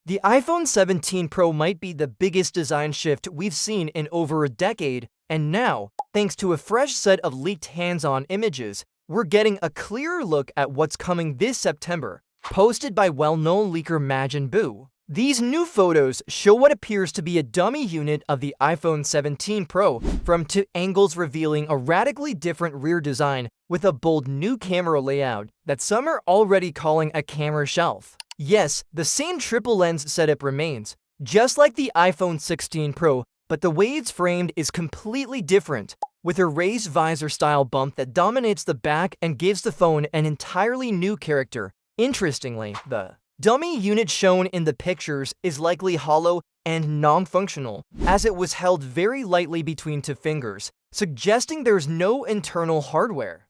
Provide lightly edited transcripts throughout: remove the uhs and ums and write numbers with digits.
The iPhone 17 Pro might be the biggest design shift we've seen in over a decade, and now, thanks to a fresh set of leaked hands-on images, we're getting a clearer look at what's coming this September, posted by well-known leaker Majin Buu. These new photos show what appears to be a dummy unit of the iPhone 17 Pro from two angles, revealing a radically different rear design with a bold new camera layout that some are already calling a camera shelf. Yes, the same triple lens setup remains, just like the iPhone 16 Pro, but the way it's framed is completely different, with a raised visor-style bump that dominates the back and gives the phone an entirely new character. Interestingly, the dummy unit shown in the pictures is likely hollow and non-functional, as it was held very lightly between two fingers, suggesting there's no internal hardware.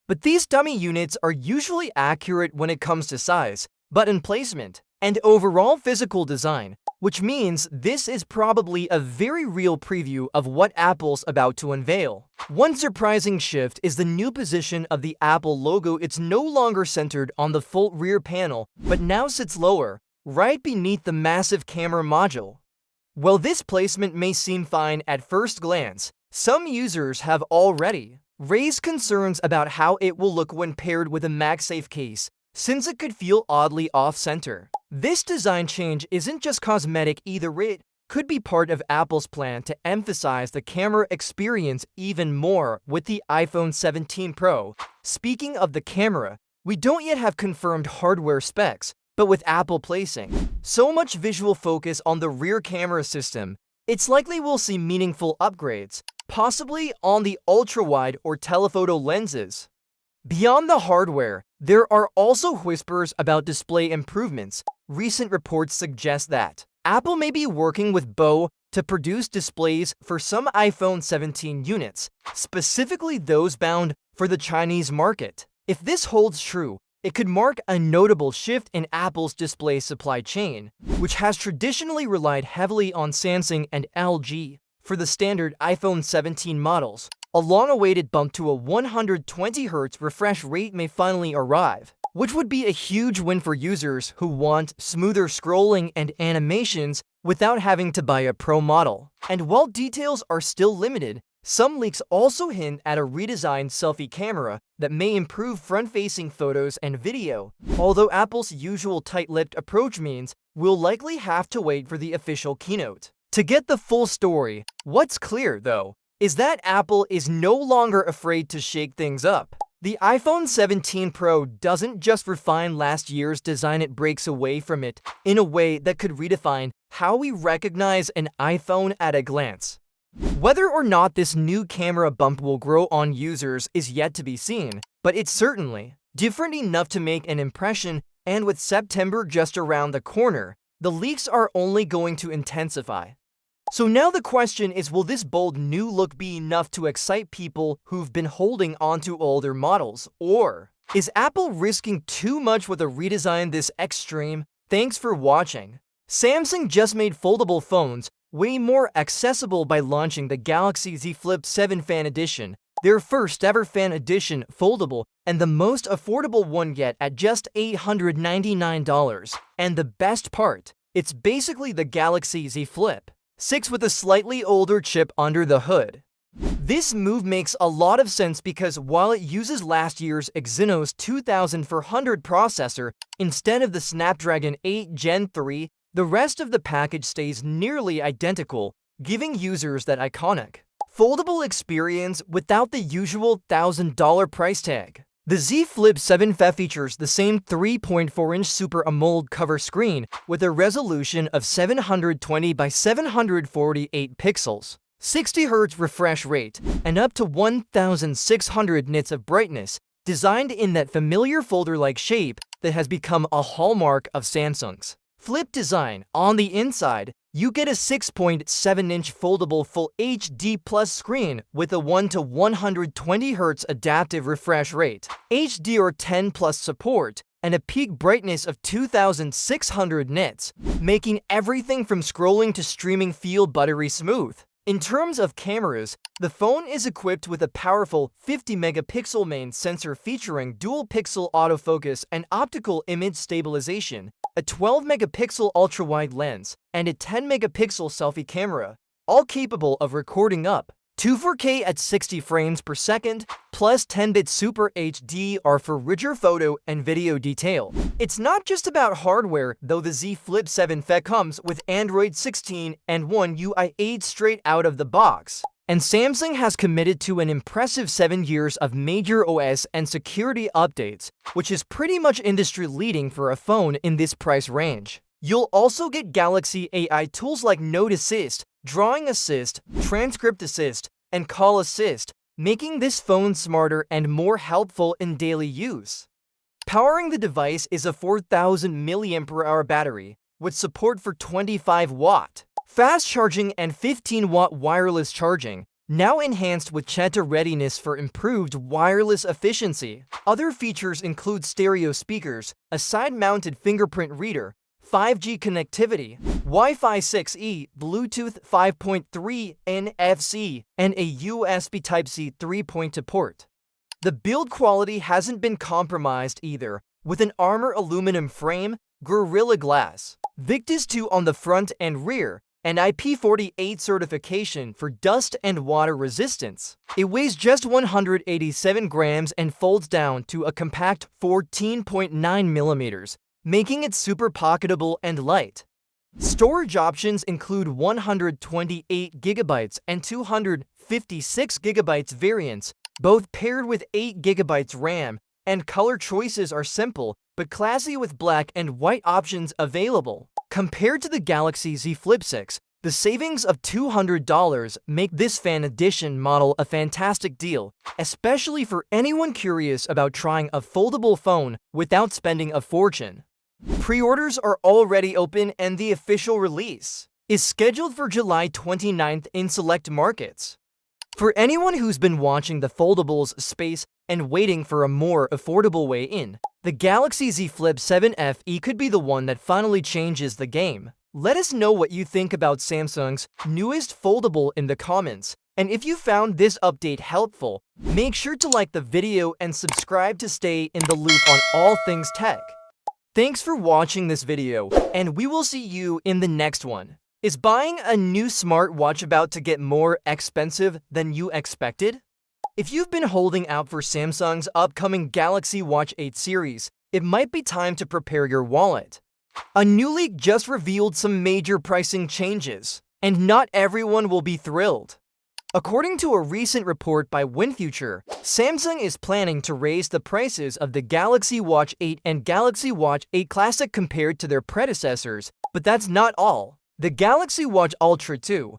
But these dummy units are usually accurate when it comes to size, button placement, and overall physical design, which means this is probably a very real preview of what Apple's about to unveil. One surprising shift is the new position of the Apple logo. It's no longer centered on the full rear panel, but now sits lower, right beneath the massive camera module. While this placement may seem fine at first glance, some users have already raised concerns about how it will look when paired with a MagSafe case, since it could feel oddly off-center. This design change isn't just cosmetic either, it could be part of Apple's plan to emphasize the camera experience even more with the iPhone 17 Pro. Speaking of the camera, we don't yet have confirmed hardware specs, but with Apple placing so much visual focus on the rear camera system, it's likely we'll see meaningful upgrades, possibly on the ultra-wide or telephoto lenses. Beyond the hardware, there are also whispers about display improvements. Recent reports suggest that Apple may be working with Bo to produce displays for some iPhone 17 units, specifically those bound for the Chinese market. If this holds true, it could mark a notable shift in Apple's display supply chain, which has traditionally relied heavily on Samsung and LG for the standard iPhone 17 models. A long-awaited bump to a 120Hz refresh rate may finally arrive, which would be a huge win for users who want smoother scrolling and animations without having to buy a Pro model. And while details are still limited, some leaks also hint at a redesigned selfie camera that may improve front-facing photos and video, although Apple's usual tight-lipped approach means we'll likely have to wait for the official keynote to get the full story. What's clear, though, is that Apple is no longer afraid to shake things up. The iPhone 17 Pro doesn't just refine last year's design, it breaks away from it in a way that could redefine how we recognize an iPhone at a glance. Whether or not this new camera bump will grow on users is yet to be seen, but it's certainly different enough to make an impression, and with September just around the corner, the leaks are only going to intensify. So now the question is, will this bold new look be enough to excite people who've been holding onto older models? Or is Apple risking too much with a redesign this extreme? Thanks for watching. Samsung just made foldable phones way more accessible by launching the Galaxy Z Flip 7 Fan Edition, their first ever Fan Edition foldable and the most affordable one yet at just $899. And the best part, it's basically the Galaxy Z Flip 6 with a slightly older chip under the hood. This move makes a lot of sense because while it uses last year's Exynos 2400 processor instead of the Snapdragon 8 Gen 3, the rest of the package stays nearly identical, giving users that iconic foldable experience without the usual $1,000 price tag. The Z Flip 7 features the same 3.4-inch Super AMOLED cover screen with a resolution of 720 by 748 pixels, 60Hz refresh rate, and up to 1600 nits of brightness, designed in that familiar folder-like shape that has become a hallmark of Samsung's Flip design. On the inside, you get a 6.7-inch foldable Full HD Plus screen with a 1 to 120 Hz adaptive refresh rate, HDR10 Plus support, and a peak brightness of 2600 nits, making everything from scrolling to streaming feel buttery smooth. In terms of cameras, the phone is equipped with a powerful 50-megapixel main sensor featuring dual-pixel autofocus and optical image stabilization, a 12-megapixel ultra-wide lens, and a 10-megapixel selfie camera, all capable of recording up to 4K at 60 frames per second, plus 10-bit Super HD are for richer photo and video detail. It's not just about hardware, though. The Z Flip 7 FE comes with Android 16 and One UI 8 straight out of the box. And Samsung has committed to an impressive 7 years of major OS and security updates, which is pretty much industry-leading for a phone in this price range. You'll also get Galaxy AI tools like Note Assist, Drawing Assist, Transcript Assist, and Call Assist, making this phone smarter and more helpful in daily use. Powering the device is a 4,000 mAh battery, with support for 25-watt fast charging and 15-watt wireless charging, now enhanced with Cheta readiness for improved wireless efficiency. Other features include stereo speakers, a side-mounted fingerprint reader, 5G connectivity, Wi-Fi 6E, Bluetooth 5.3, NFC, and a USB Type-C 3.2 port. The build quality hasn't been compromised either, with an Armor aluminum frame, Gorilla Glass, Victus 2 on the front and rear, and IP48 certification for dust and water resistance. It weighs just 187 grams and folds down to a compact 14.9 millimeters, making it super pocketable and light. Storage options include 128 GB and 256 GB variants, both paired with 8 GB RAM, and color choices are simple but classy with black and white options available. Compared to the Galaxy Z Flip 6, the savings of $200 make this Fan Edition model a fantastic deal, especially for anyone curious about trying a foldable phone without spending a fortune. Pre-orders are already open and the official release is scheduled for July 29th in select markets. For anyone who's been watching the foldables space and waiting for a more affordable way in, the Galaxy Z Flip 7 FE could be the one that finally changes the game. Let us know what you think about Samsung's newest foldable in the comments. And if you found this update helpful, make sure to like the video and subscribe to stay in the loop on all things tech. Thanks for watching this video, and we will see you in the next one. Is buying a new smartwatch about to get more expensive than you expected? If you've been holding out for Samsung's upcoming Galaxy Watch 8 series, it might be time to prepare your wallet. A new leak just revealed some major pricing changes, and not everyone will be thrilled. According to a recent report by WinFuture, Samsung is planning to raise the prices of the Galaxy Watch 8 and Galaxy Watch 8 Classic compared to their predecessors, but that's not all. The Galaxy Watch Ultra 2,